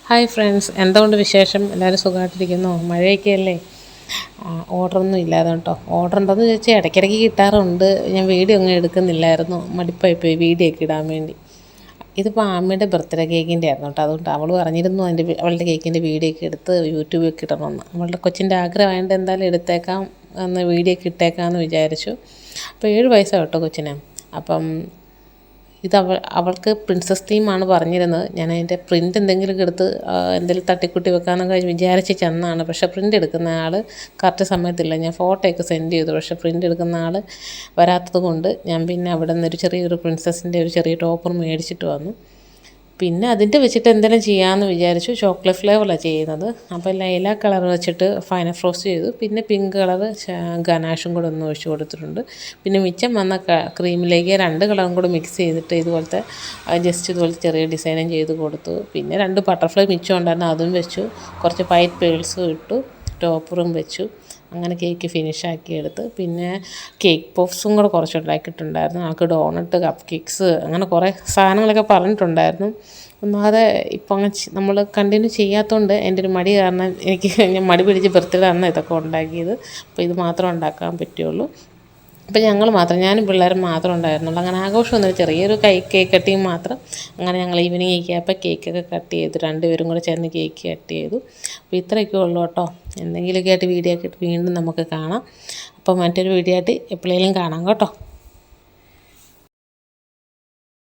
Hi friends, എന്തുകൊണ്ട് വിശേഷം? എല്ലാവരും സുഖമായിട്ടിരിക്കുന്നോ? മഴയൊക്കെയല്ലേ. ഓർഡറൊന്നും ഇല്ലാതെ കേട്ടോ. ഓർഡർ ഉണ്ടോയെന്ന് ചോദിച്ചാൽ ഇടയ്ക്കിടയ്ക്ക് കിട്ടാറുണ്ട്. ഞാൻ വീഡിയോ ഒന്നും എടുക്കുന്നില്ലായിരുന്നു, മടുപ്പായിപ്പോയി വീഡിയോ ഒക്കെ ഇടാൻ വേണ്ടി. ഇതിപ്പോൾ അമ്മയുടെ ബർത്ത്ഡേ കേക്കിൻ്റെ ആയിരുന്നു കേട്ടോ. അതുകൊണ്ട് അവൾ പറഞ്ഞിരുന്നു അവളുടെ കേക്കിൻ്റെ വീഡിയോ ഒക്കെ എടുത്ത് യൂട്യൂബിൽ ഇടണമെന്ന്. അവളുടെ കൊച്ചിൻ്റെ ആഗ്രഹമായതുകൊണ്ട് എന്തായാലും എടുത്തേക്കാം എന്ന് വീഡിയോ ഒക്കെ ഇട്ടേക്കാമെന്ന് വിചാരിച്ചു. അപ്പോൾ 7 വയസ്സാണ് കേട്ടോ കൊച്ചിന്. അപ്പം ഇത് അവൾക്ക് പ്രിൻസസ് തീമാണ് പറഞ്ഞിരുന്നത്. ഞാൻ അതിൻ്റെ പ്രിൻ്റ് എന്തെങ്കിലുമൊക്കെ എടുത്ത് എന്തെങ്കിലും തട്ടിക്കൂട്ടി വെക്കാമെന്നൊക്കെ വിചാരിച്ച് ചെന്നതാണ്. പക്ഷേ പ്രിൻ്റ് എടുക്കുന്ന ആൾ കറക്റ്റ് സമയത്തില്ല. ഞാൻ ഫോട്ടോയൊക്കെ സെൻഡ് ചെയ്തു, പക്ഷേ പ്രിൻ്റ് എടുക്കുന്ന ആൾ വരാത്തത് കൊണ്ട് ഞാൻ പിന്നെ അവിടെ നിന്ന് ചെറിയൊരു പ്രിൻസസിൻ്റെ ഒരു ചെറിയ ടോപ്പർ മേടിച്ചിട്ട് വന്നു. പിന്നെ അതിൻ്റെ വെച്ചിട്ട് എന്തെങ്കിലും ചെയ്യാമെന്ന് വിചാരിച്ചു. ചോക്ലേറ്റ് ഫ്ലേവറിലാണ് ചെയ്യുന്നത്. അപ്പോൾ ലൈല കളർ വെച്ചിട്ട് ഫൈനൽ ഫ്രോസ്റ്റ് ചെയ്തു. പിന്നെ പിങ്ക് കളർ ഗനാഷും കൂടെ ഒന്ന് ഒഴിച്ച് കൊടുത്തിട്ടുണ്ട്. പിന്നെ മിച്ചം വന്ന ക്രീമിലേക്ക് 2 കളറും കൂടെ മിക്സ് ചെയ്തിട്ട് ഇതുപോലത്തെ ഇതുപോലത്തെ ചെറിയ ഡിസൈനും ചെയ്ത് കൊടുത്തു. പിന്നെ 2 ബട്ടർഫ്ലൈ മിച്ചം ഉണ്ടായിരുന്നു, അതും വെച്ചു. കുറച്ച് വൈറ്റ് പേൾസും ഇട്ടു, ടോപ്പറും വെച്ചു. അങ്ങനെ കേക്ക് ഫിനിഷാക്കി എടുത്ത്. പിന്നെ കേക്ക് പഫ്സും കൂടെ കുറച്ച് ഉണ്ടാക്കിയിട്ടുണ്ടായിരുന്നു. ആൾക്ക് ഡോണട്ട്, കപ്പ് കേക്ക്സ്, അങ്ങനെ കുറേ സാധനങ്ങളൊക്കെ പറഞ്ഞിട്ടുണ്ടായിരുന്നു. ഒന്നാമത് ഇപ്പം അങ്ങ് നമ്മൾ കണ്ടിന്യൂ ചെയ്യാത്തതുകൊണ്ട് എൻ്റെ ഒരു മടി കാരണം ഞാൻ മടി പിടിച്ച് ബർത്ത്ഡേ അന്ന് ഇതൊക്കെ ഉണ്ടാക്കിയത്. അപ്പോൾ ഇത് മാത്രം ഉണ്ടാക്കാൻ പറ്റുള്ളൂ. അപ്പം ഞങ്ങൾ മാത്രം, ഞാനും പിള്ളേരും മാത്രം ഉണ്ടായിരുന്നുള്ളൂ. അങ്ങനെ ആഘോഷമൊന്നും ചെറിയൊരു കേക്ക് കട്ടിങ് മാത്രം. അങ്ങനെ ഞങ്ങൾ ഈവനിങ് ആക്കിയപ്പോൾ കേക്കൊക്കെ കട്ട് ചെയ്തു. 2 പേരും കൂടെ ചേർന്ന് കേക്ക് കട്ട് ചെയ്തു. അപ്പോൾ ഇത്രയൊക്കെ ഉള്ളൂ കേട്ടോ. എന്തെങ്കിലുമൊക്കെ ആയിട്ട് വീഡിയോ ഒക്കെ വീണ്ടും നമുക്ക് കാണാം. അപ്പോൾ മറ്റൊരു വീഡിയോ ആയിട്ട് എപ്പോഴെങ്കിലും കാണാം കേട്ടോ.